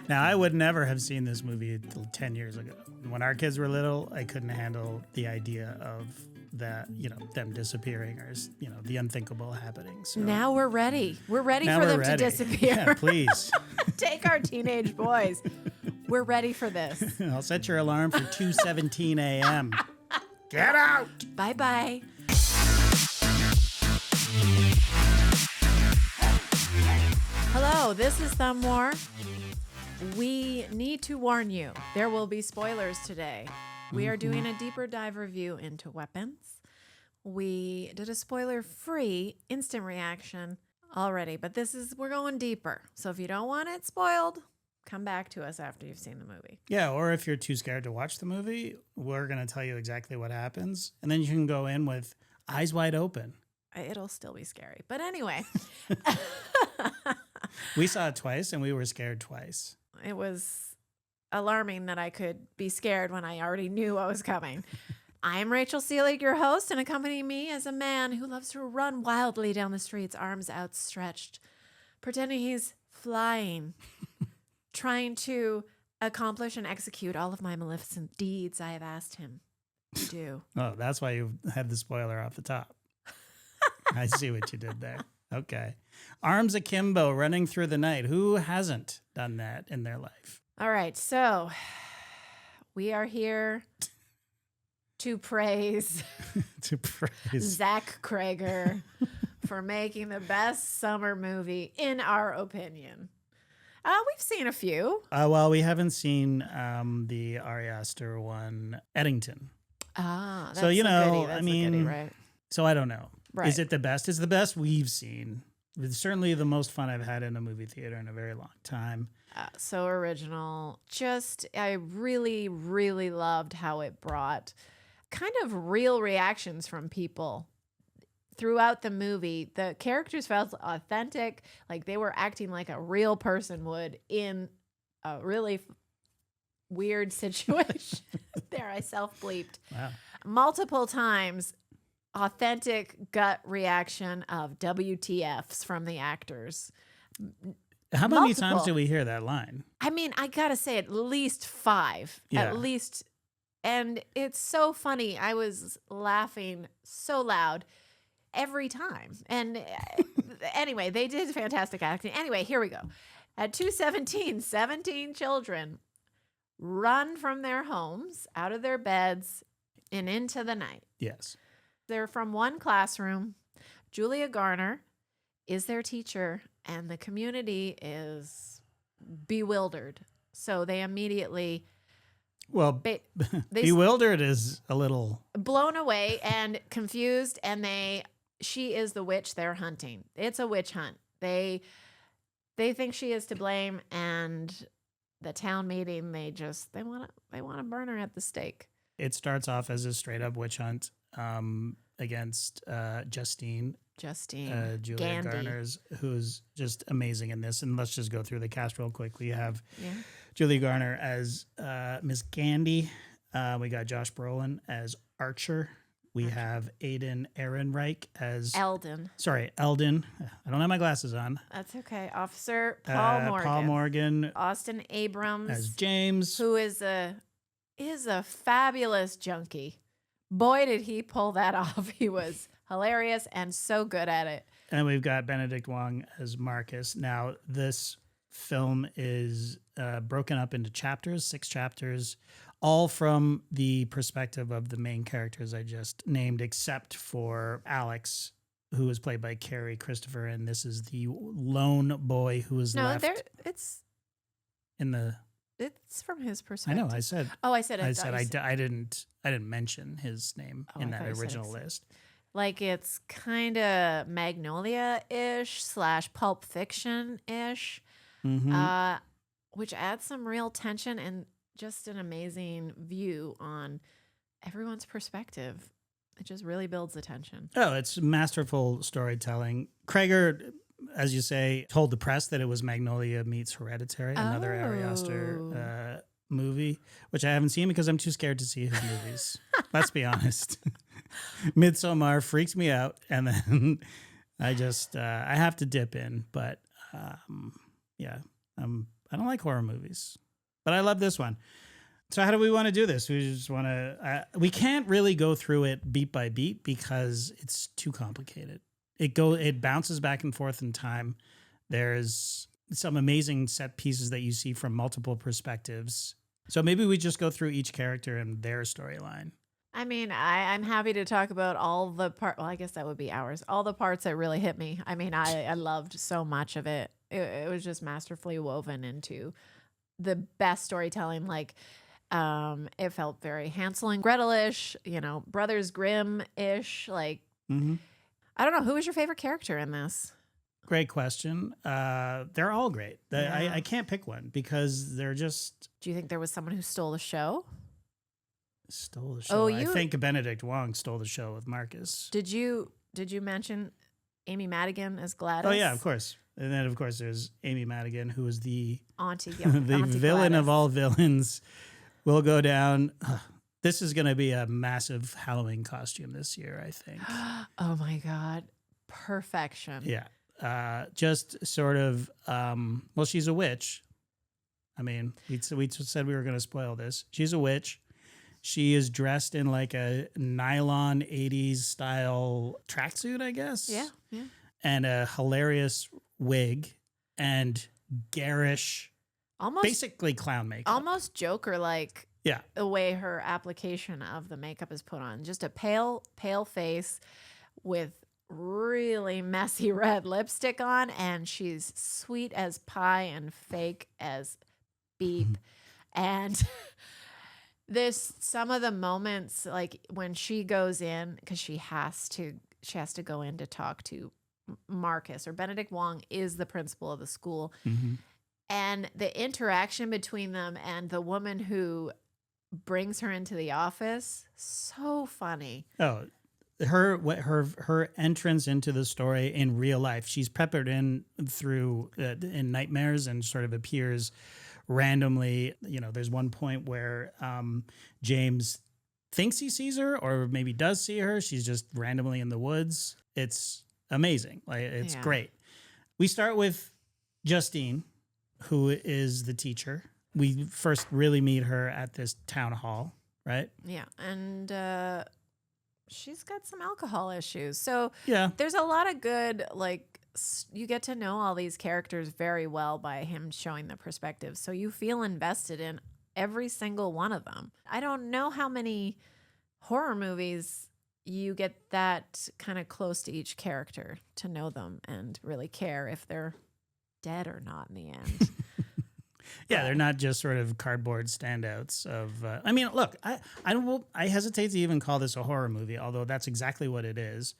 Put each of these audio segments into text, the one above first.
Now, I would never have seen this movie until 10 years ago. When our kids were little, I couldn't handle the idea of that, them disappearing or, the unthinkable happening. So Now we're ready. We're ready now for we're them ready. to disappear. Yeah, please. Take our teenage boys. We're ready for this. I'll set your alarm for 2:17 a.m. Get out! Bye-bye. Hello, this is Thumb War. We need to warn you, there will be spoilers today. We are doing a deeper dive review into weapons. We did a spoiler-free instant reaction already, but we're going deeper. So if you don't want it spoiled, come back to us after you've seen the movie. Yeah, or if you're too scared to watch the movie, we're going to tell you exactly what happens. And then you can go in with eyes wide open. It'll still be scary. But anyway. We saw it twice and we were scared twice. It was alarming that I could be scared when I already knew what was coming. I'm Rachel Seelig, your host, and accompanying me is a man who loves to run wildly down the streets, arms outstretched, pretending he's flying, trying to accomplish and execute all of my maleficent deeds I have asked him to do. Oh, that's why you had the spoiler off the top. I see what you did there. Okay. Arms akimbo, running through the night. Who hasn't done that in their life? All right, so we are here to praise Zach Cregger for making the best summer movie, in our opinion. We've seen a few. Well, we haven't seen the Ari Aster one, Eddington. That's so, a goodie. That's I a mean, goodie, right? So I don't know. Right. Is it the best? It's the best we've seen. It's certainly the most fun I've had in a movie theater in a very long time. So original. I really, really loved how it brought kind of real reactions from people throughout the movie. The characters felt authentic, like they were acting like a real person would in a really weird situation. There, I self-bleeped. Wow. Multiple times. Authentic gut reaction of WTFs from the actors. How many times did we hear that line? I mean, I gotta say at least 5. Yeah. At least. And it's so funny. I was laughing so loud every time. And anyway, they did fantastic acting. Anyway, here we go. At 2:17, 17 children run from their homes, out of their beds, and into the night. Yes. They're from one classroom. Julia Garner is their teacher, and the community is bewildered. So they immediately... Well, bewildered is a little... blown away and confused, and she is the witch they're hunting. It's a witch hunt. They think she is to blame, and the town meeting, they want to burn her at the stake. It starts off as a straight up witch hunt against Justine Julia Gandy. Garner's, who's just amazing in this. And let's just go through the cast real quick. We have Julia Garner as Miss Gandy. We got Josh Brolin as Archer. We have Aiden Ehrenreich as Eldon. Eldon. I don't have my glasses on. That's okay. Officer Paul Morgan. Austin Abrams as James, who is a fabulous junkie. Boy, did he pull that off. He was hilarious and so good at it. And we've got Benedict Wong as Marcus. Now, this film is broken up into chapters, 6 chapters, all from the perspective of the main characters I just named, except for Alex, who is played by Carrie Christopher. And this is the lone boy who is left. It's from his perspective. I know. I said. Oh, I said it. I said I didn't mention his name in that original list. Like it's kind of Magnolia-ish / Pulp Fiction-ish, which adds some real tension and just an amazing view on everyone's perspective. It just really builds the tension. Oh, it's masterful storytelling. Cregger, as you say, told the press that it was Magnolia meets Hereditary, another Ari Aster movie, which I haven't seen because I'm too scared to see his movies. Let's be honest. Midsommar freaks me out, and then I have to dip in. But I don't like horror movies, but I love this one. So how do we want to do this? We just want to. We can't really go through it beat by beat because it's too complicated. It bounces back and forth in time. There's some amazing set pieces that you see from multiple perspectives. So maybe we just go through each character and their storyline. I mean, I'm happy to talk about all the part. Well, I guess that would be hours. All the parts that really hit me. I mean, I loved so much of it. It was just masterfully woven into the best storytelling. Like, it felt very Hansel and Gretel-ish, Brothers Grimm-ish. Like, I don't know. Who was your favorite character in this? Great question. They're all great. I can't pick one because they're just... Do you think there was someone who stole the show? Stole the show. I think Benedict Wong stole the show with Marcus. Did you mention Amy Madigan as Gladys? Oh, yeah, of course. And then, of course, there's Amy Madigan, who is the Auntie, the Auntie villain Gladys. of all villains. Will go down. This is going to be a massive Halloween costume this year, I think. Oh, my God. Perfection. Yeah. Just sort of, well, she's a witch. I mean, we said we were going to spoil this. She's a witch. She is dressed in like a nylon 80s style tracksuit, I guess. Yeah. And a hilarious wig and garish, basically clown makeup. Almost Joker-like. Yeah. The way her application of the makeup is put on. Just a pale face with really messy red lipstick on, and she's sweet as pie and fake as beep. And some of the moments, like when she goes in, because she has to go in to talk to Marcus, or Benedict Wong is the principal of the school. And the interaction between them and the woman who brings her into the office, so funny. Oh, her entrance into the story in real life. She's peppered in through in nightmares and sort of appears randomly. There's one point where James thinks he sees her, or maybe does see her. She's just randomly in the woods. It's amazing. Like, it's great. We start with Justine, who is the teacher. We first really meet her at this town hall, right? Yeah. And she's got some alcohol issues. So yeah, there's a lot of good, like, you get to know all these characters very well by him showing the perspective. So you feel invested in every single one of them. I don't know how many horror movies you get that kind of close to each character to know them and really care if they're dead or not in the end. Yeah, they're not just sort of cardboard standouts of. I mean, look, I hesitate to even call this a horror movie, although that's exactly what it is.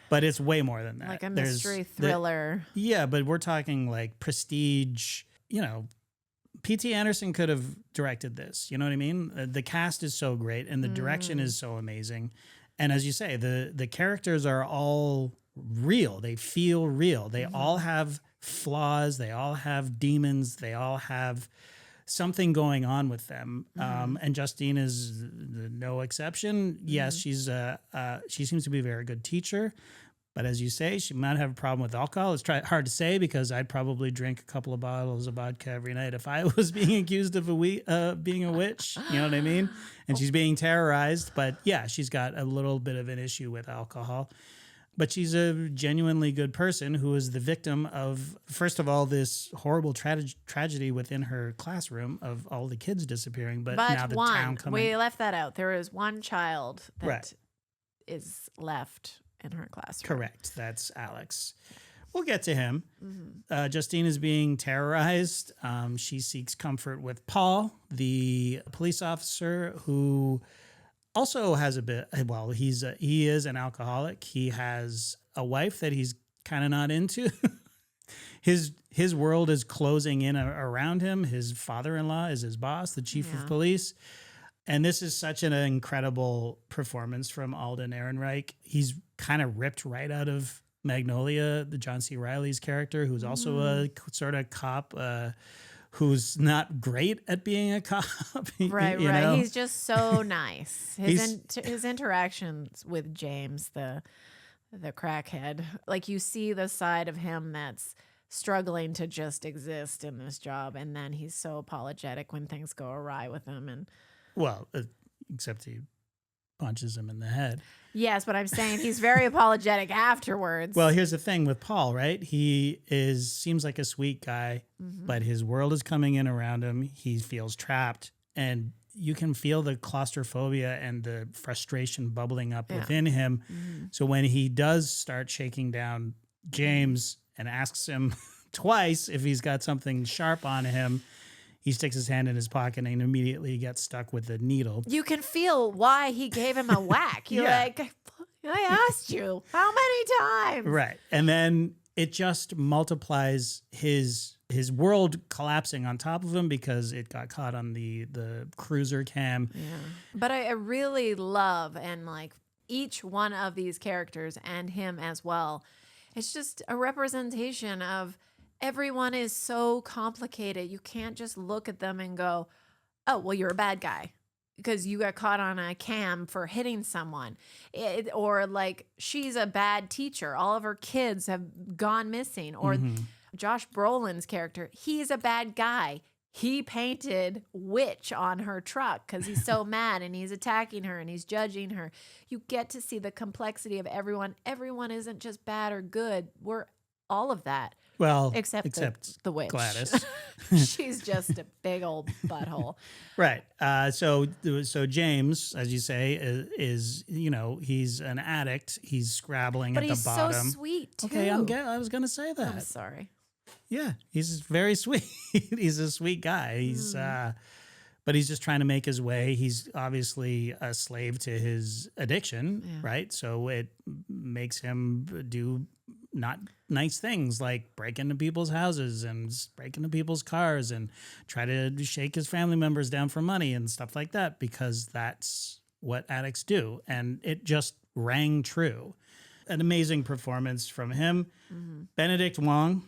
But it's way more than that. Like a mystery thriller. Yeah, but we're talking like prestige. P.T. Anderson could have directed this. You know what I mean? The cast is so great, and the direction is so amazing. And as you say, the characters are all real. They feel real. They all have flaws. They all have demons. They all have something going on with them. And Justine is no exception. Yes, she seems to be a very good teacher. But as you say, she might have a problem with alcohol. It's hard to say because I'd probably drink a couple of bottles of vodka every night if I was being accused of being a witch. You know what I mean? And she's being terrorized. But yeah, she's got a little bit of an issue with alcohol. But she's a genuinely good person who is the victim of, first of all, this horrible tragedy within her classroom of all the kids disappearing. But now the town coming. We left that out. There is one child that is left in her classroom. Correct. That's Alex. We'll get to him. Justine is being terrorized. She seeks comfort with Paul, the police officer, who also has a bit. Well, he is an alcoholic. He has a wife that he's kind of not into. His world is closing in around him. His father-in-law is his boss, the chief of police. And this is such an incredible performance from Alden Ehrenreich. He's kind of ripped right out of Magnolia, the John C. Reilly's character, who's also a sort of cop, who's not great at being a cop. Right. You know? He's just so nice. His interactions with James, the crackhead, like you see the side of him that's struggling to just exist in this job. And then he's so apologetic when things go awry with him. And Well, except he punches him in the head. yes, but I'm saying he's very apologetic afterwards. Well, here's the thing with Paul, right? He seems like a sweet guy, but his world is coming in around him. He feels trapped, and you can feel the claustrophobia and the frustration bubbling up within him. So when he does start shaking down James and asks him twice if he's got something sharp on him, he sticks his hand in his pocket and immediately gets stuck with the needle. You can feel why he gave him a whack. You're like, I asked you how many times? Right. And then it just multiplies his world collapsing on top of him because it got caught on the cruiser cam. Yeah. But I really love, and like each one of these characters and him as well, it's just a representation of everyone is so complicated. You can't just look at them and go, oh, well, you're a bad guy because you got caught on a cam for hitting someone. Or like, she's a bad teacher. All of her kids have gone missing. Or Josh Brolin's character, he's a bad guy. He painted witch on her truck because he's so mad and he's attacking her and he's judging her. You get to see the complexity of everyone. Everyone isn't just bad or good. We're all of that. Well, except the witch. Gladys. She's just a big old butthole. Right. So James, as you say, is he's an addict. He's scrabbling but at the bottom. But he's so sweet too. Okay, I was going to say that. I'm sorry. Yeah, he's very sweet. He's a sweet guy. He's but he's just trying to make his way. He's obviously a slave to his addiction, right? So it makes him do not nice things like break into people's houses and break into people's cars and try to shake his family members down for money and stuff like that, because that's what addicts do. And it just rang true. An amazing performance from him. Benedict Wong.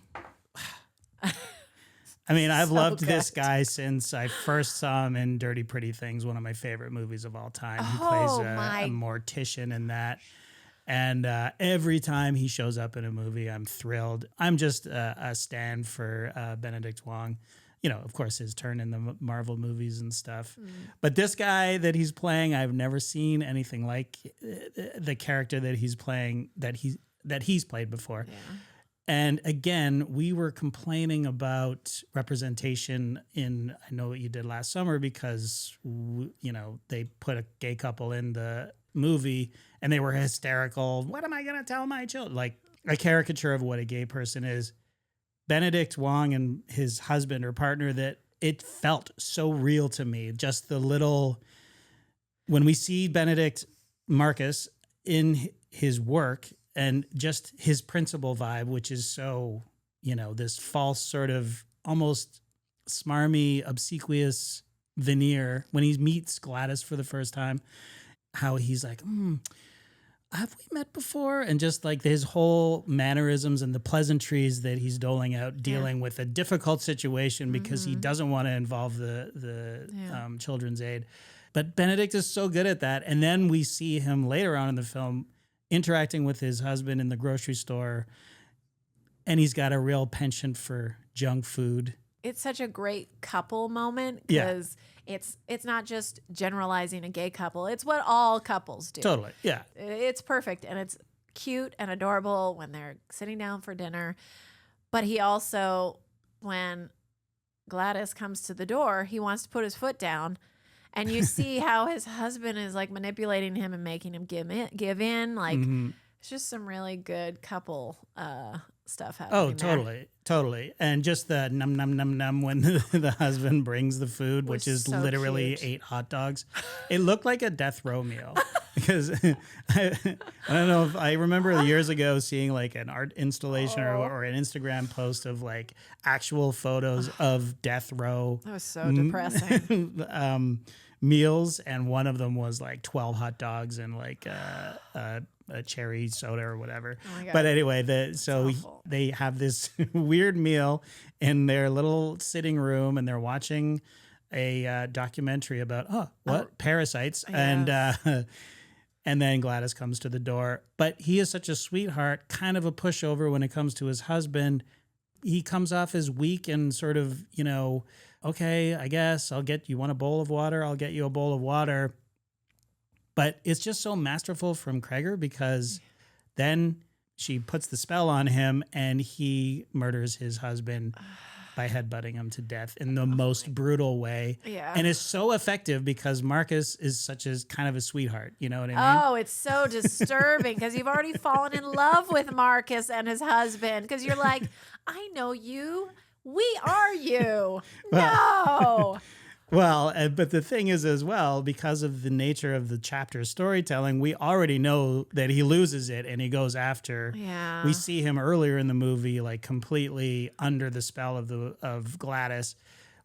I mean, I've loved this guy since I first saw him in Dirty Pretty Things, one of my favorite movies of all time. He plays a mortician in that. And every time he shows up in a movie, I'm thrilled. I'm just a stan for Benedict Wong. Of course, his turn in the Marvel movies and stuff. But this guy that he's playing, I've never seen anything like the character that he's playing, that he's played before. Yeah. And again, we were complaining about representation in I Know What You Did Last Summer because, they put a gay couple in the movie and they were hysterical. What am I going to tell my children? Like a caricature of what a gay person is. Benedict Wong and his husband or partner, that it felt so real to me. Just the little, when we see Benedict Marcus in his work and just his principal vibe, which is so, this false sort of almost smarmy, obsequious veneer when he meets Gladys for the first time, how he's like, have we met before? And just like his whole mannerisms and the pleasantries that he's doling out, dealing with a difficult situation because he doesn't want to involve the children's aid. But Benedict is so good at that. And then we see him later on in the film interacting with his husband in the grocery store, and he's got a real penchant for junk food. It's such a great couple moment because it's not just generalizing a gay couple. It's what all couples do. Totally, yeah. It's perfect, and it's cute and adorable when they're sitting down for dinner. But he also, when Gladys comes to the door, he wants to put his foot down. And you see how his husband is like manipulating him and making him give in. Like it's just some really good couple stuff happening. Oh, totally. And just the num num num num when the husband brings the food, which is so literally cute. 8 hot dogs. It looked like a death row meal because I don't know if I remember years ago seeing like an art installation or an Instagram post of like actual photos of death row. That was so depressing. Meals, and one of them was like 12 hot dogs and like a cherry soda or whatever. Oh, but anyway, they have this weird meal in their little sitting room, and they're watching a documentary about parasites, yes. And then Gladys comes to the door. But he is such a sweetheart, kind of a pushover when it comes to his husband. he comes off as weak and sort of, okay, I guess you want a bowl of water? I'll get you a bowl of water. But it's just so masterful from Cregger because then she puts the spell on him and he murders his husband by headbutting him to death in the most brutal way. Yeah. And it's so effective because Marcus is such a kind of a sweetheart. You know what I mean? Oh, it's so disturbing because you've already fallen in love with Marcus and his husband because you're like, I know you. We are you. No. Well, but the thing is as well, because of the nature of the chapter storytelling, we already know that he loses it and he goes after. Yeah. We see him earlier in the movie, like completely under the spell of Gladys,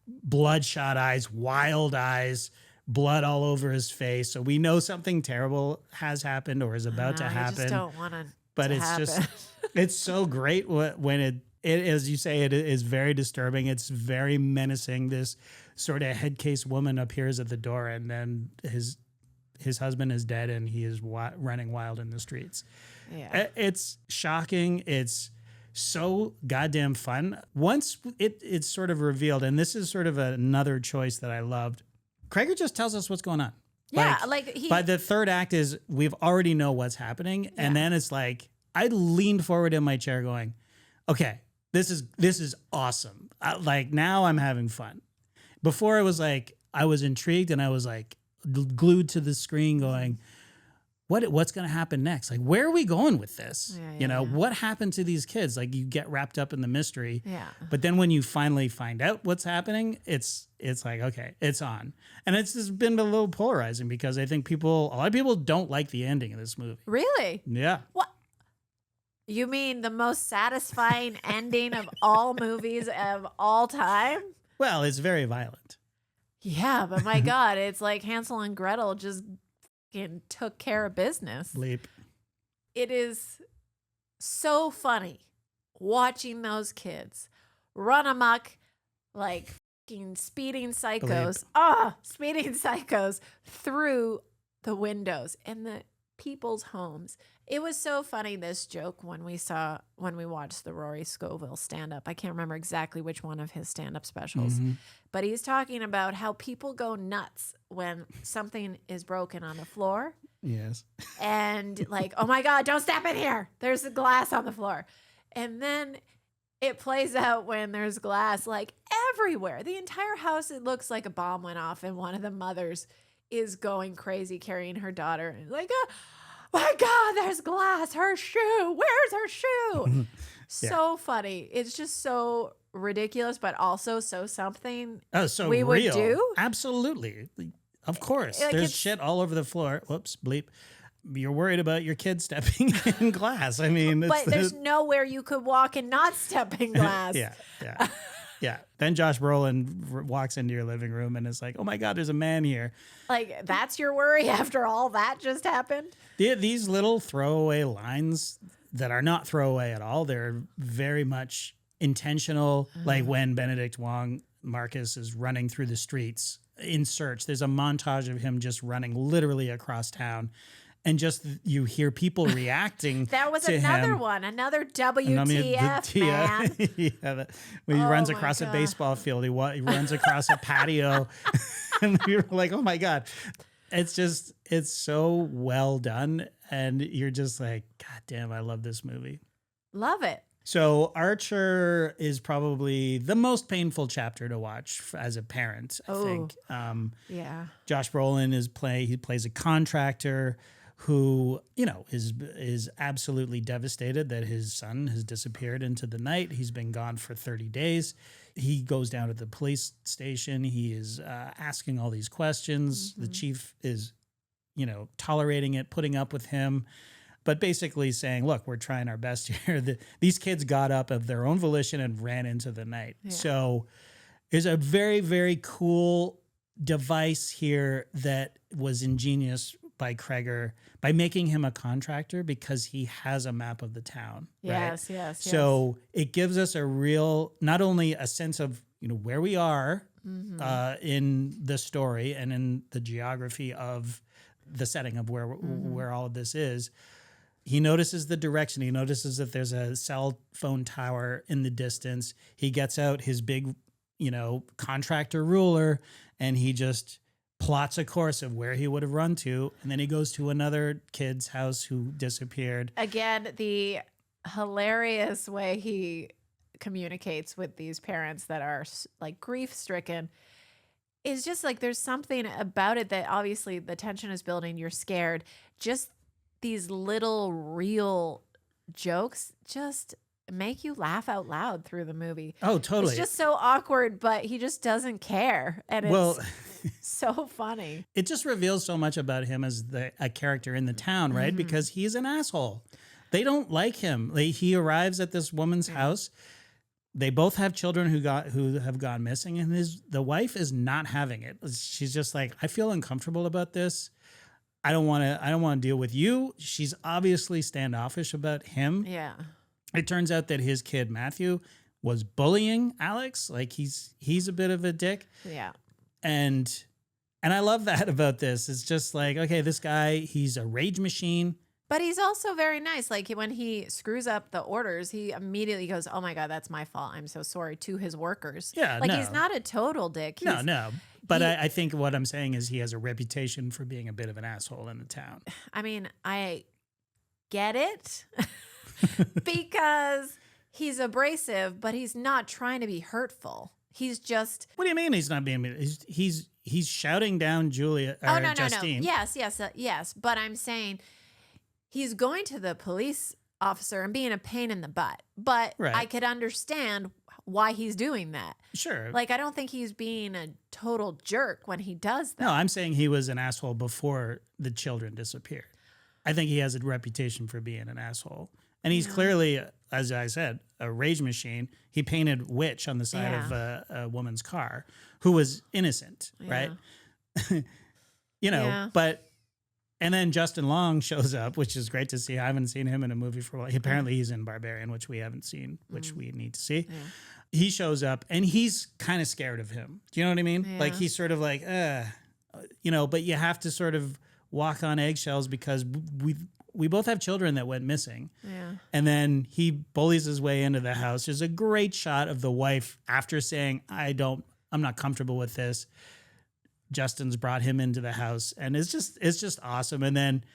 bloodshot eyes, wild eyes, blood all over his face. So we know something terrible has happened or is about to happen. You just don't want to. But it's happen. just, it's so great when it, as you say, it is very disturbing. It's very menacing. This sort of head case woman appears at the door, and then his husband is dead, and he is running wild in the streets. Yeah. It's shocking. It's so goddamn fun. Once it's sort of revealed, and this is sort of another choice that I loved. Cregger just tells us what's going on. Yeah, by the third act is we've already know what's happening, and then it's like I leaned forward in my chair, going, "Okay, this is awesome. Like now I'm having fun." Before it was like I was intrigued and I was like glued to the screen, going, "What's going to happen next? Like where are we going with this? What happened to these kids?" Like you get wrapped up in the mystery, but then when you finally find out what's happening, it's like okay, it's on, and it's just been a little polarizing because I think a lot of people don't like the ending of this movie. Really? Yeah. What? You mean the most satisfying ending of all movies of all time? Well, it's very violent. Yeah, but my God, it's like Hansel and Gretel just fucking took care of business. Bleep. It is so funny watching those kids run amok like fucking speeding psychos. Speeding psychos through the windows in the people's homes. It was so funny, this joke, when we watched the Rory Scovel stand-up. I can't remember exactly which one of his stand-up specials, but he's talking about how people go nuts when something is broken on the floor. Yes. And like, oh my God, don't step in here. There's a glass on the floor. And then it plays out when there's glass like everywhere. The entire house, it looks like a bomb went off and one of the mothers is going crazy carrying her daughter. And like, my God, there's glass. Her shoe. Where's her shoe? So funny. It's just so ridiculous, but also so something so we real. would do. Absolutely. Of course. Like There's shit all over the floor. Whoops, bleep. You're worried about your kid stepping in glass. I mean, but there's nowhere you could walk and not step in glass. Yeah. Then Josh Brolin walks into your living room and is like, "Oh my God, there's a man here." Like, that's your worry after all that just happened? These little throwaway lines that are not throwaway at all. They're very much intentional. Like when Benedict Wong, Marcus, is running through the streets in search. There's a montage of him just running literally across town. And just you hear people reacting. That was to another him. one, another WTF, man. When he runs across a baseball field, he runs across a patio. And we were like, oh my God. It's so well done. And you're just like, God damn, I love this movie. Love it. So Archer is probably the most painful chapter to watch as a parent, I think. Yeah. Josh Brolin he plays a contractor who, is absolutely devastated that his son has disappeared into the night. He's been gone for 30 days. He goes down to the police station. He is asking all these questions. The chief is, tolerating it, putting up with him, but basically saying, look, we're trying our best here. These kids got up of their own volition and ran into the night. Yeah. So there's a very, very cool device here that was ingenious by Cregger by making him a contractor because he has a map of the town. Yes, right? yes. So it gives us a real, not only a sense of, where we are in the story and in the geography of the setting of where all of this is. he notices the direction. He notices that there's a cell phone tower in the distance. He gets out his big, contractor ruler, and he just plots a course of where he would have run to. And then he goes to another kid's house who disappeared. Again, the hilarious way he communicates with these parents that are like grief stricken is just like, there's something about it that obviously the tension is building. You're scared. Just these little real jokes just make you laugh out loud through the movie. Oh, totally. It's just so awkward, but he just doesn't care. And it's so funny. It just reveals so much about him as a character in the town, right? Because he's an asshole. They don't like him. He arrives at this woman's house. They both have children who have gone missing, and the wife is not having it. She's just like, I feel uncomfortable about this. I don't want to deal with you. She's obviously standoffish about him. Yeah. It turns out that his kid Matthew was bullying Alex. Like he's a bit of a dick. Yeah. And I love that about this. It's just like, okay, this guy, he's a rage machine. But he's also very nice. Like when he screws up the orders, he immediately goes, "Oh my God, that's my fault. I'm so sorry," to his workers. Yeah, like he's not a total dick. No. But I think what I'm saying is he has a reputation for being a bit of an asshole in the town. I mean, I get it because he's abrasive, but he's not trying to be hurtful. He's just. What do you mean he's not being? He's shouting down Julia. Or No. Justine. Yes. But I'm saying. He's going to the police officer and being a pain in the butt. But right. I could understand why he's doing that. Sure. Like, I don't think he's being a total jerk when he does that. No, I'm saying he was an asshole before the children disappeared. I think he has a reputation for being an asshole. And he's clearly, as I said, a rage machine. He painted witch on the side of a woman's car who was innocent, right? But... And then Justin Long shows up, which is great to see. I haven't seen him in a movie for a while. Apparently he's in Barbarian, which we haven't seen, which we need to see. Yeah. He shows up and he's kind of scared of him. Do you know what I mean? Yeah. Like he's sort of like, but you have to sort of walk on eggshells because we both have children that went missing. Yeah. And then he bullies his way into the house. There's a great shot of the wife after saying, I'm not comfortable with this. Justin's brought him into the house, and it's just awesome. And then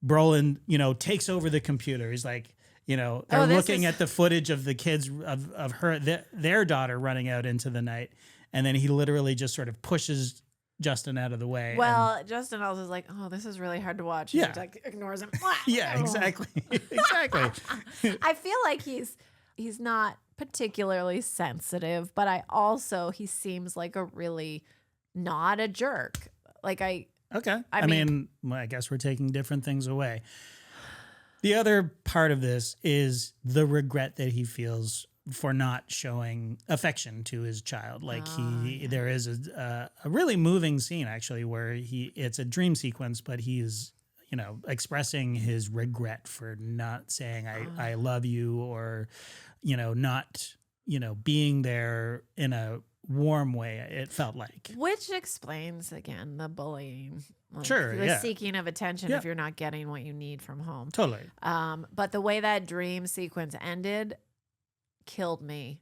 Brolin, takes over the computer. He's like, they're looking at the footage of the kids of her their daughter running out into the night, and then he literally just sort of pushes Justin out of the way. Well, Justin also is like, "Oh, this is really hard to watch." Yeah, and he like ignores him. Yeah, exactly. I feel like he's not particularly sensitive, but he seems like a really not a jerk. Okay. I mean, I guess we're taking different things away. The other part of this is the regret that he feels for not showing affection to his child. Like there is a really moving scene actually where it's a dream sequence, but he is, expressing his regret for not saying I love you or, not, being there in a warm way, it felt like. Which explains, again, the bullying. Sure, the seeking of attention if you're not getting what you need from home. Totally. But the way that dream sequence ended killed me.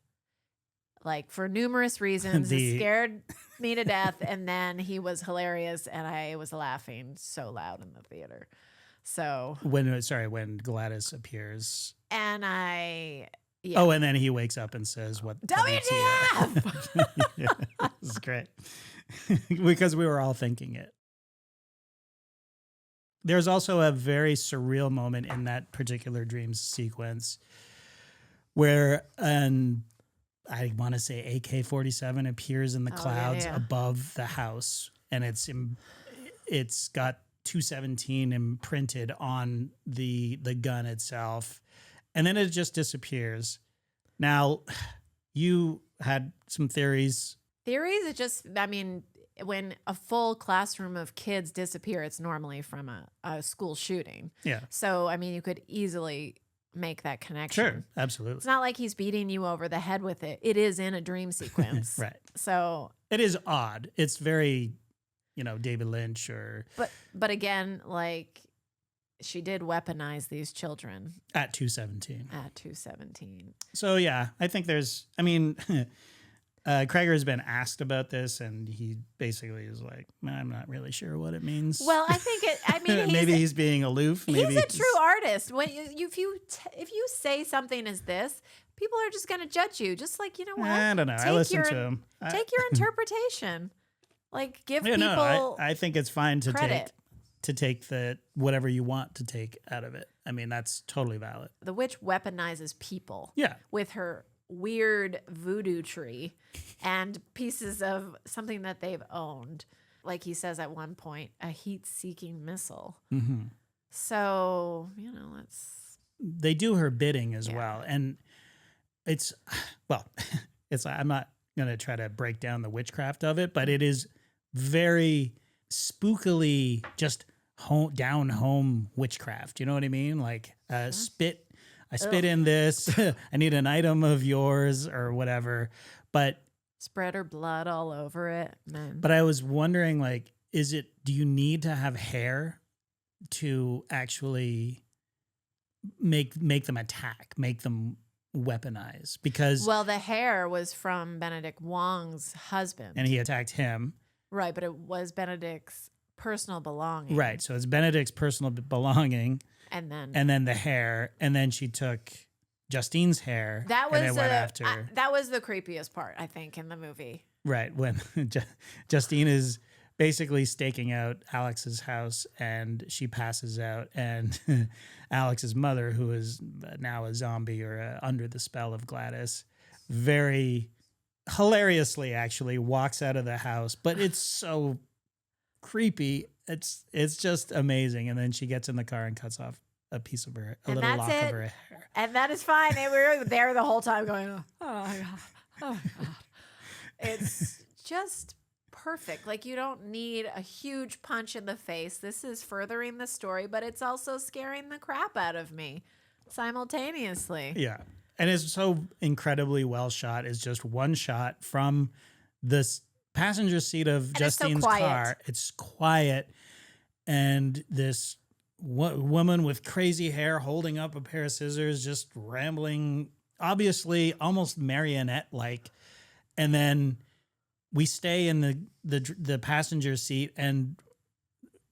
Like, for numerous reasons. It scared me to death, and then he was hilarious, and I was laughing so loud in the theater. So... When Gladys appears. And I... Yeah. Oh, and then he wakes up and says, "What WTF?" Yeah, this is great because we were all thinking it. There's also a very surreal moment in that particular dream sequence where I want to say AK-47 appears in the clouds above the house, and it's got 217 imprinted on the gun itself. And then it just disappears. Now, you had some theories. When a full classroom of kids disappear, it's normally from a school shooting. Yeah. So, you could easily make that connection. Sure, absolutely. It's not like he's beating you over the head with it. It is in a dream sequence. Right. So. It is odd. It's very, David Lynch or. But again, like... she did weaponize these children At 217. at 217. So yeah, I think there's. I mean, Cregger has been asked about this, and he basically is like, I'm not really sure what it means. Well, I think it. I mean, maybe he's being aloof. Maybe he's a true artist. When if you say something as this, people are just going to judge you. Just like, you know what? I don't know. I listen to him. Take your interpretation. Like, give Yeah, people. no, I think it's fine to credit. take the whatever you want to take out of it. I mean, that's totally valid. The witch weaponizes people. Yeah. With her weird voodoo tree and pieces of something that they've owned. Like he says at one point, a heat-seeking missile. Mm-hmm. So, They do her bidding as well. And it's I'm not going to try to break down the witchcraft of it, but it is very spookily just down home witchcraft. You know what I mean? Like I spit in this. I need an item of yours or whatever. But spread her blood all over it. Man. But I was wondering, like, do you need to have hair to actually make them attack, make them weaponize? Because the hair was from Benedict Wong's husband. And he attacked him. Right, but it was Benedict's personal belonging. Right, so it's Benedict's personal belonging. And then the hair, and then she took Justine's hair. That was and went after that was the creepiest part, I think, in the movie. Right, when Justine is basically staking out Alex's house, and she passes out, and Alex's mother, who is now a zombie or under the spell of Gladys, very hilariously actually walks out of the house, but it's so creepy. It's just amazing. And then she gets in the car and cuts off a piece of her, a little lock of her hair. And that is fine. And we were there the whole time going, oh my God. Oh my God. It's just perfect. Like, you don't need a huge punch in the face. This is furthering the story, but it's also scaring the crap out of me simultaneously. Yeah. And it's so incredibly well shot. It's just one shot from this passenger seat of Justine's car. It's quiet. And this woman with crazy hair holding up a pair of scissors, just rambling, obviously almost marionette-like. And then we stay in the passenger seat, and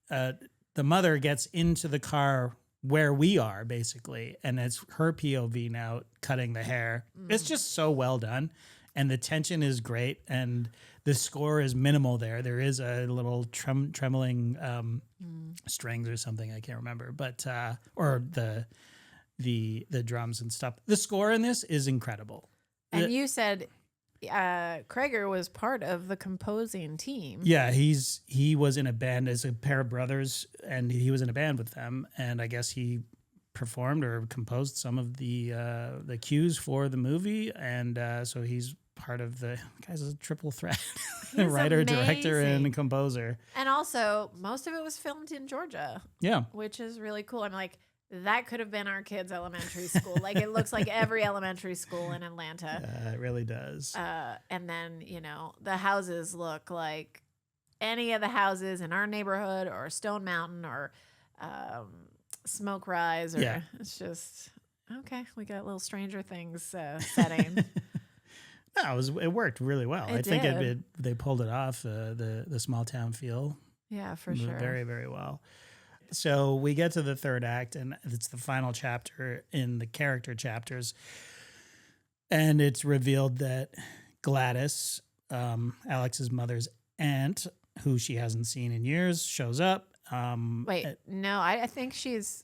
the mother gets into the car where we are, basically, and it's her POV now cutting the hair. It's just so well done, and the tension is great, and the score is minimal there. There is a little trembling strings or something, I can't remember, but or the drums and stuff. The score in this is incredible. And you said Cregger was part of the composing team. Yeah, he was in a band as a pair of brothers, and he was in a band with them. And I guess he performed or composed some of the cues for the movie, and so he's part of the guy's a triple threat: writer, director, and composer. And also, most of it was filmed in Georgia. Yeah, which is really cool. I'm like, that could have been our kids' elementary school. Like, it looks like every elementary school in Atlanta. It really does. And then, the houses look like any of the houses in our neighborhood or Stone Mountain or Smoke Rise. Or it's just, okay, we got a little Stranger Things setting. No, it worked really well. I think they pulled it off, the small town feel. Yeah, for sure. Very, very well. So we get to the third act, and it's the final chapter in the character chapters. And it's revealed that Gladys, Alex's mother's aunt, who she hasn't seen in years, shows up. No, I think she's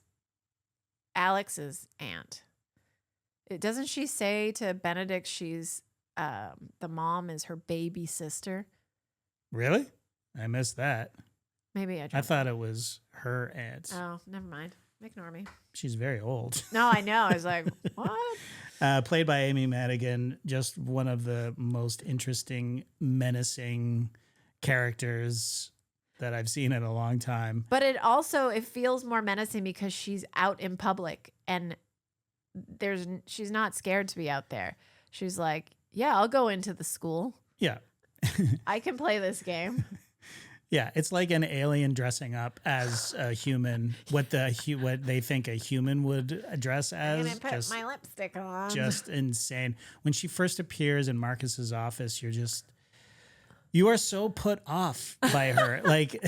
Alex's aunt. Doesn't she say to Benedict she's the mom is her baby sister? Really? I missed that. Maybe I thought it was her aunt. Oh, never mind. Ignore me. She's very old. No, I know. I was like, what? Played by Amy Madigan, just one of the most interesting, menacing characters that I've seen in a long time. But it feels more menacing because she's out in public, and she's not scared to be out there. She's like, yeah, I'll go into the school. Yeah. I can play this game. Yeah, it's like an alien dressing up as a human. What they think a human would dress I'm as. gonna put my lipstick on. Just insane. When she first appears in Marcus's office, you are so put off by her. Like,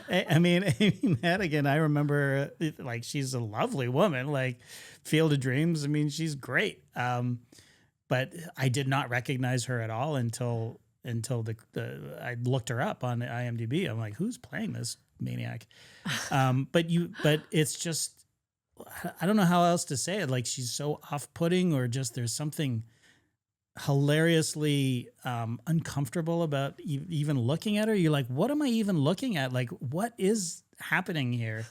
I mean, Amy Madigan, I remember, like, she's a lovely woman. Like, Field of Dreams, I mean, she's great. But I did not recognize her at all until I looked her up on IMDb. I'm like, who's playing this maniac? But it's just, I don't know how else to say it. Like, she's so off-putting, or just there's something hilariously uncomfortable about even looking at her. You're like, what am I even looking at? Like, what is happening here?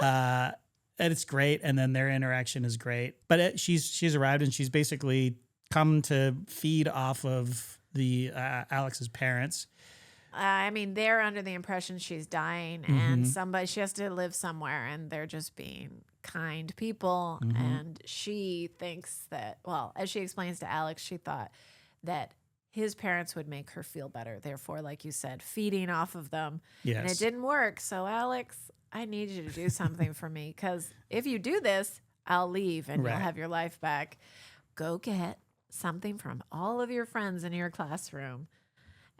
And it's great. And then their interaction is great. But she's arrived, and she's basically come to feed off of the Alex's parents. I mean, they're under the impression she's dying, and she has to live somewhere, and they're just being kind people. And she thinks that, well, as she explains to Alex, she thought that his parents would make her feel better. Therefore, like you said, feeding off of them. Yes. And it didn't work. So, Alex, I need you to do something for me, because if you do this, I'll leave and Right. you'll have your life back. Go get something from all of your friends in your classroom.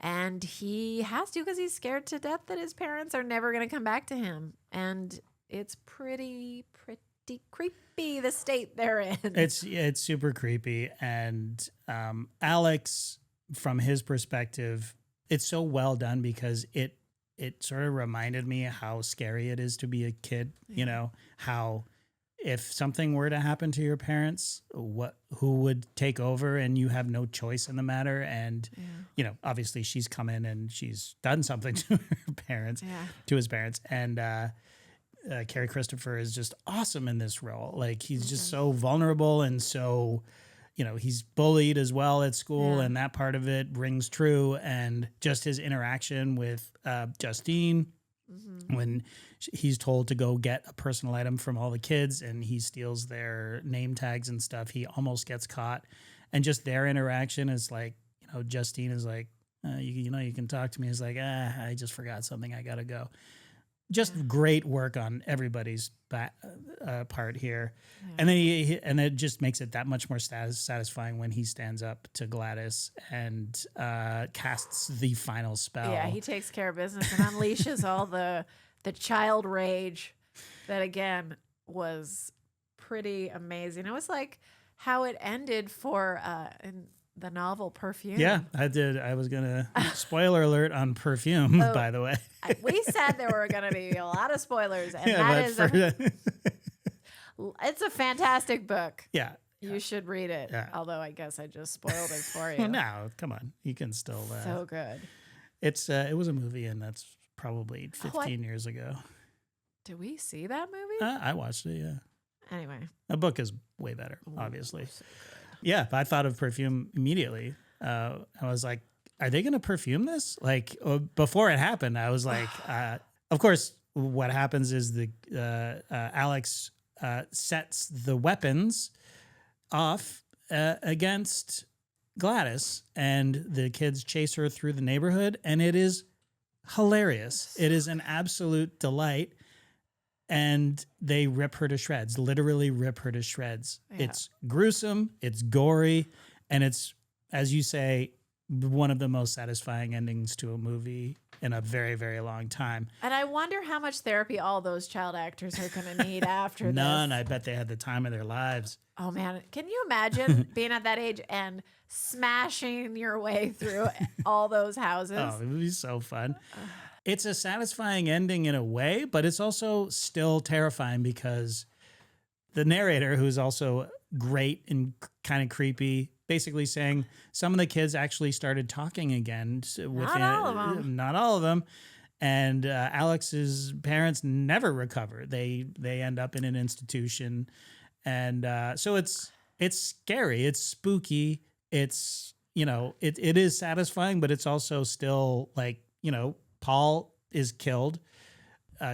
And he has to, because he's scared to death that his parents are never going to come back to him. And it's pretty creepy, the state they're in. It's super creepy. And Alex, from his perspective, it's so well done, because it sort of reminded me how scary it is to be a kid. You know, how if something were to happen to your parents, who would take over, and you have no choice in the matter. And you know, obviously she's come in and she's done something to her parents, to his parents. And Kerry Christopher is just awesome in this role. Like, he's just so vulnerable, and so, you know, he's bullied as well at school, and that part of it rings true. And just his interaction with Justine, when he's told to go get a personal item from all the kids, and he steals their name tags and stuff, he almost gets caught. And just their interaction is like, you know, Justine is like, you can talk to me. He's like, I just forgot something. I got to go. Just great work on everybody's part here. And then and it just makes it that much more satisfying when he stands up to Gladys and casts the final spell. Yeah, he takes care of business and unleashes all the child rage that, again, was pretty amazing. It was like how it ended for in the novel Perfume. Yeah, I did. I was going to spoiler alert on Perfume, by the way. We said there were going to be a lot of spoilers, and it's a fantastic book. Yeah. You should read it. Yeah. Although I guess I just spoiled it for you. No, come on. You can still. So good. It was a movie, and that's probably 15 years ago. Did we see that movie? I watched it, yeah. Anyway. The book is way better, obviously. So yeah, but I thought of Perfume immediately. I was like, are they going to perfume this? Like, before it happened, I was like, of course, what happens is Alex sets the weapons off against Gladys, and the kids chase her through the neighborhood, and it is hilarious. It is an absolute delight. And they rip her to shreds, literally rip her to shreds. Yeah. It's gruesome, it's gory, and it's, as you say, one of the most satisfying endings to a movie in a very, very long time. And I wonder how much therapy all those child actors are going to need after this. None. I bet they had the time of their lives. Oh, man. Can you imagine being at that age and smashing your way through all those houses? Oh, it would be so fun. It's a satisfying ending in a way, but it's also still terrifying, because the narrator, who's also great and kind of creepy, basically saying some of the kids actually started talking again. Not all of them. Not all of them. And Alex's parents never recover. They end up in an institution. And so it's scary. It's spooky. It's, you know, it is satisfying, but it's also still like, you know, Paul is killed.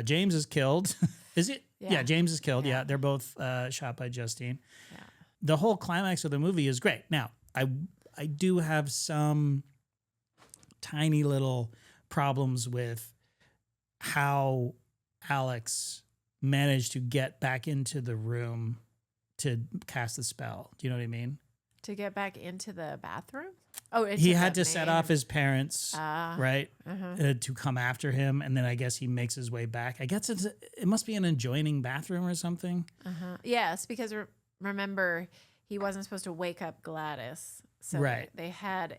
James is killed. Is it? Yeah, James is killed. Yeah, they're both shot by Justine. Yeah. The whole climax of the movie is great. Now, I do have some tiny little problems with how Alex managed to get back into the room to cast the spell. Do you know what I mean? To get back into the bathroom? Oh, He had to set off his parents, right, to come after him, and then I guess he makes his way back. I guess it must be an adjoining bathroom or something. Yes, because remember, he wasn't supposed to wake up Gladys, so right. they had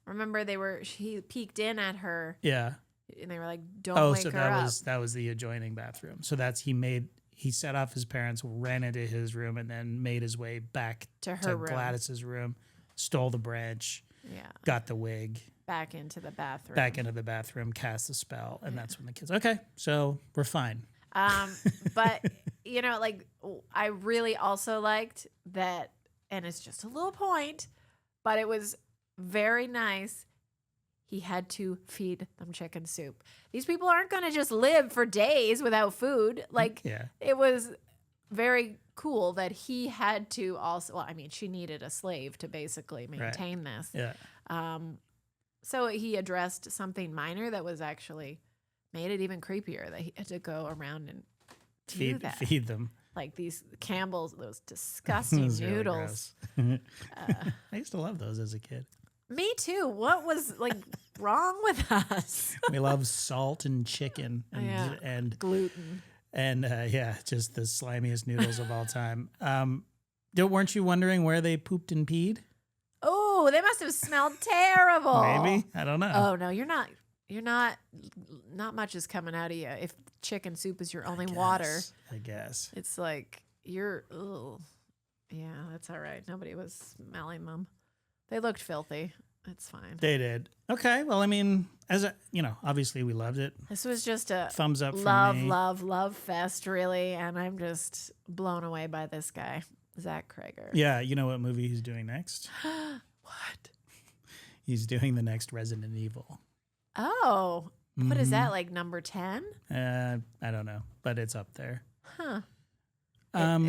remember he peeked in at her, yeah, and they were like, "Don't wake her up." That was the adjoining bathroom. So he set off his parents, ran into his room, and then made his way back to her room. Gladys's room, stole the branch, got the wig, back into the bathroom, cast the spell, and that's when the kids. Okay, so we're fine. But like I really also liked that, and it's just a little point, but it was very nice. He had to feed them chicken soup. These people aren't going to just live for days without food. Like, it was very cool that he had to also, well, I mean, she needed a slave to basically maintain this. Yeah. So he addressed something minor that was actually made it even creepier, that he had to go around and feed them. Like these Campbell's, those disgusting noodles. Really I used to love those as a kid. Me too. What was wrong with us? We love salt and chicken and gluten. And just the slimiest noodles of all time. Weren't you wondering where they pooped and peed? Oh, they must have smelled terrible. Maybe. I don't know. Oh, no, you're not much is coming out of you if chicken soup is your only water. I guess. It's like yeah, that's all right. Nobody was smelling them. They looked filthy. It's fine. They did. Okay. Well, I mean, obviously we loved it. This was just a thumbs up for me. Love fest, really. And I'm just blown away by this guy, Zach Cregger. Yeah. You know what movie he's doing next? What? He's doing the next Resident Evil. Oh, what is that, like number 10? I don't know, but it's up there. Huh.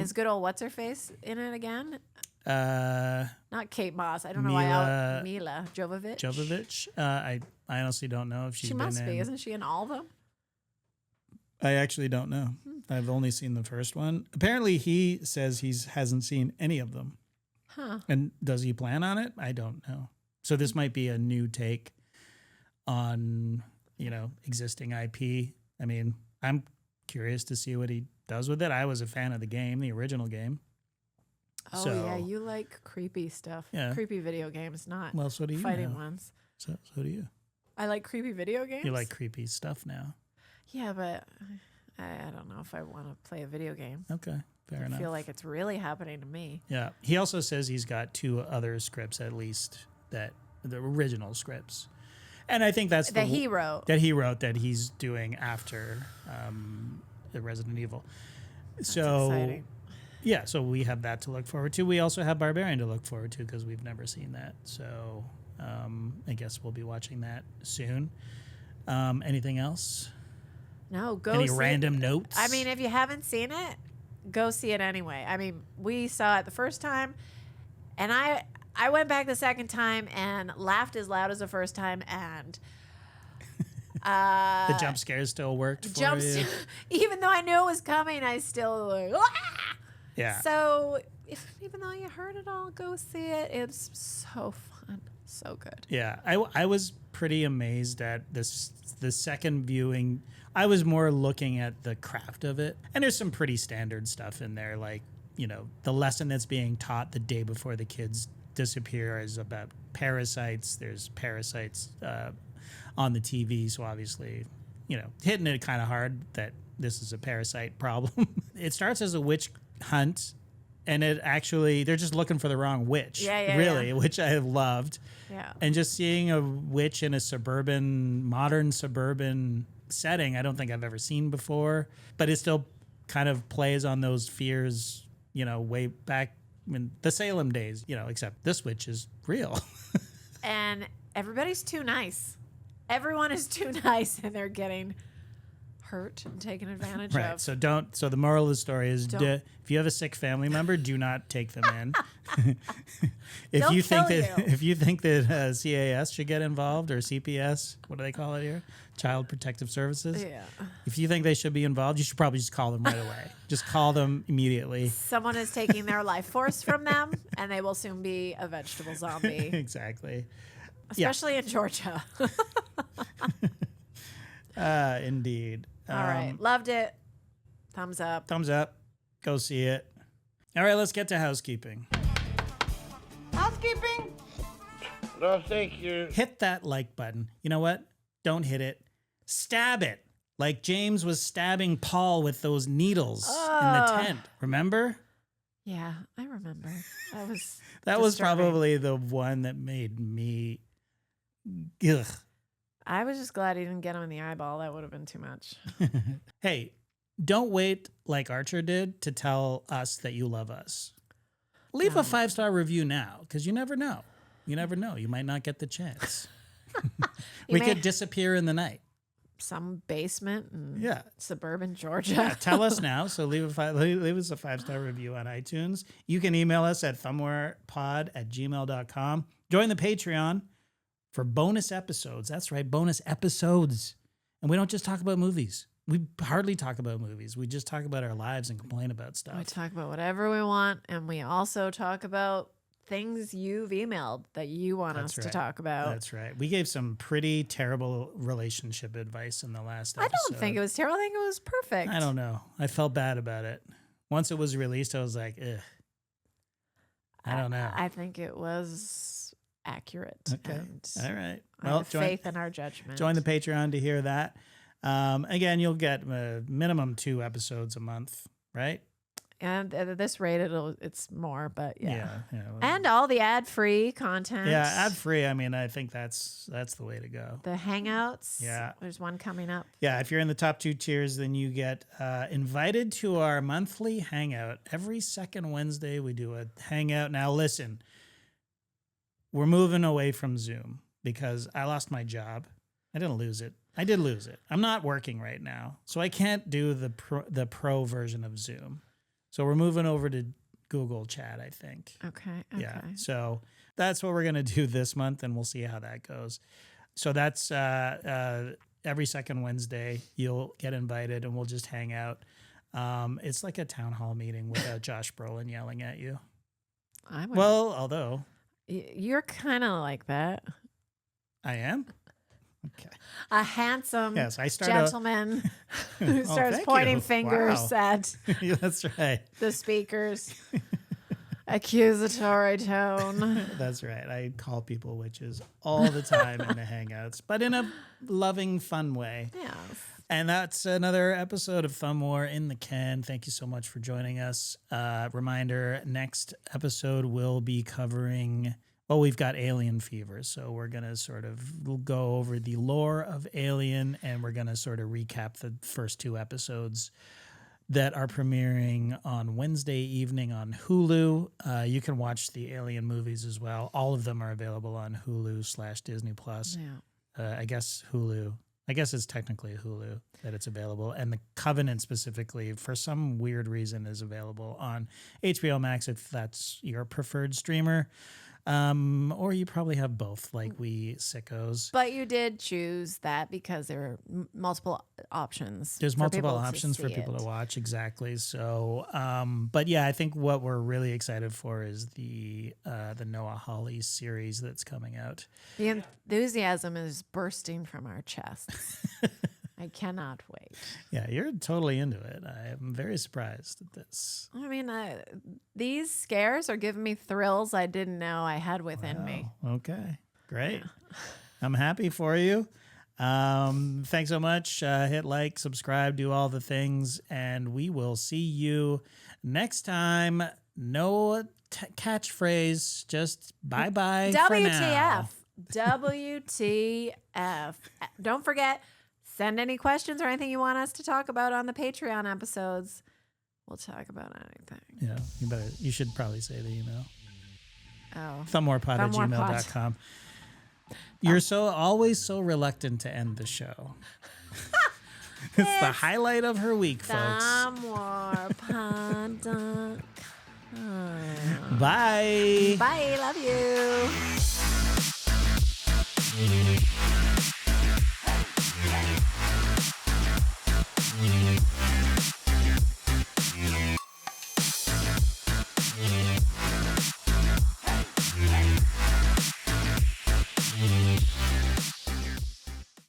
Is good old what's-her-face in it again? Not Kate Moss. I don't know why. Mila Jovovich. I honestly don't know if she's been in. She must be. Isn't she in all of them? I actually don't know. I've only seen the first one. Apparently, he says he hasn't seen any of them. Huh. And does he plan on it? I don't know. So this might be a new take on, existing IP. I mean, I'm curious to see what he does with it. I was a fan of the game, the original game. Oh, yeah, you like creepy stuff. Yeah. Creepy video games, not so do you fighting ones. So do you. I like creepy video games? You like creepy stuff now. Yeah, but I don't know if I want to play a video game. Okay, fair enough. I feel like it's really happening to me. Yeah. He also says he's got 2 other scripts at least, the original scripts. And I think that's that he wrote. That he wrote that he's doing after the Resident Evil. That's exciting. Yeah, so we have that to look forward to. We also have Barbarian to look forward to because we've never seen that. So I guess we'll be watching that soon. Anything else? No, go Any see random notes? I mean, if you haven't seen it, go see it anyway. I mean, we saw it the first time, and I went back the second time and laughed as loud as the first time, and the jump scares still worked for you? Even though I knew it was coming, I still like, ah! Yeah. So even though you heard it all, go see it. It's so fun. So good. Yeah. I was pretty amazed at the second viewing. I was more looking at the craft of it. And there's some pretty standard stuff in there. Like, the lesson that's being taught the day before the kids disappear is about parasites. There's parasites on the TV. So obviously, hitting it kind of hard that this is a parasite problem. It starts as a witch hunt, and it actually, they're just looking for the wrong witch, really, which I loved. Yeah. And just seeing a witch in a modern suburban setting, I don't think I've ever seen before, but it still kind of plays on those fears, way back in the Salem days, except this witch is real. And everybody's too nice. Everyone is too nice, and they're getting hurt and taken advantage Right. of. So the moral of the story is Don't. if you have a sick family member, do not take them in. If They'll you think kill that you. if you think that CAS should get involved or CPS, what do they call it here? Child Protective Services. Yeah. If you think they should be involved, you should probably just call them right away. Just call them immediately. Someone is taking their life force from them, and they will soon be a vegetable zombie, Exactly. especially in Georgia. Indeed. All right. Loved it. Thumbs up. Thumbs up. Go see it. All right, let's get to housekeeping. Housekeeping? No, thank you. Hit that like button. You know what? Don't hit it. Stab it. Like James was stabbing Paul with those needles in the tent. Remember? Yeah, I remember. That was disturbing. probably the one that made me. Ugh. I was just glad he didn't get him in the eyeball. That would have been too much. Hey, don't wait like Archer did to tell us that you love us. Leave a 5-star review now, because you never know. You never know. You might not get the chance. We could disappear in the night. Some basement in suburban Georgia. Yeah, tell us now. So leave us a 5-star review on iTunes. You can email us at thumbwarepod@gmail.com. Join the Patreon for bonus episodes. That's right, bonus episodes. And we don't just talk about movies. We hardly talk about movies. We just talk about our lives and complain about stuff. We talk about whatever we want, and we also talk about things you've emailed that you want us to talk about. That's right. We gave some pretty terrible relationship advice in the last episode. I don't think it was terrible. I think it was perfect. I don't know. I felt bad about it. Once it was released, I was like, ugh. I don't know. I think it was accurate. Okay. And all right. I have faith in our judgment. Join the Patreon to hear that. Again, you'll get minimum 2 episodes a month, right? And at this rate, it's more, but yeah. Well, and all the ad-free content. Yeah, ad-free. I mean, I think that's the way to go. The Hangouts. Yeah. There's one coming up. Yeah, if you're in the top 2 tiers, then you get invited to our monthly Hangout. Every second Wednesday, we do a Hangout. Now, listen, we're moving away from Zoom because I lost my job. I didn't lose it. I did lose it. I'm not working right now, so I can't do the pro version of Zoom. So we're moving over to Google Chat, I think. Okay. Yeah. So that's what we're going to do this month, and we'll see how that goes. So that's every second Wednesday, you'll get invited, and we'll just hang out. It's like a town hall meeting without Josh Brolin yelling at you. Although. You're kind of like that. I am? Okay. A handsome gentleman who starts pointing fingers at Yeah, that's right. the speakers. Accusatory tone. That's right. I call people witches all the time in the Hangouts, but in a loving, fun way. Yes. And that's another episode of Thumb War in the can. Thank you so much for joining us. Reminder, next episode will be covering... Well, we've got Alien Fever, so we're going to we'll go over the lore of Alien, and we're going to sort of recap the first 2 episodes that are premiering on Wednesday evening on Hulu. You can watch the Alien movies as well. All of them are available on Hulu/Disney Plus. Yeah. I guess Hulu. I guess it's technically Hulu that it's available. And The Covenant specifically, for some weird reason, is available on HBO Max if that's your preferred streamer. Or you probably have both, like we sickos. But you did choose that because there are multiple options. There's multiple options for people to watch, exactly. So, but yeah, I think what we're really excited for is the Noah Hawley series that's coming out. The enthusiasm is bursting from our chests. I cannot wait. Yeah, you're totally into it. I am very surprised at this. I mean, these scares are giving me thrills I didn't know I had within me. Okay, great. I'm happy for you. Thanks so much. Hit like, subscribe, do all the things, and we will see you next time. No catchphrase, just bye-bye for now. WTF. Don't forget, send any questions or anything you want us to talk about on the Patreon episodes. We'll talk about anything. Yeah, you should probably say the email. Oh. thumbwarepod@gmail.com. You're always so reluctant to end the show. It's the highlight of her week, folks. Samwarpod.com. Bye. Bye. Love you.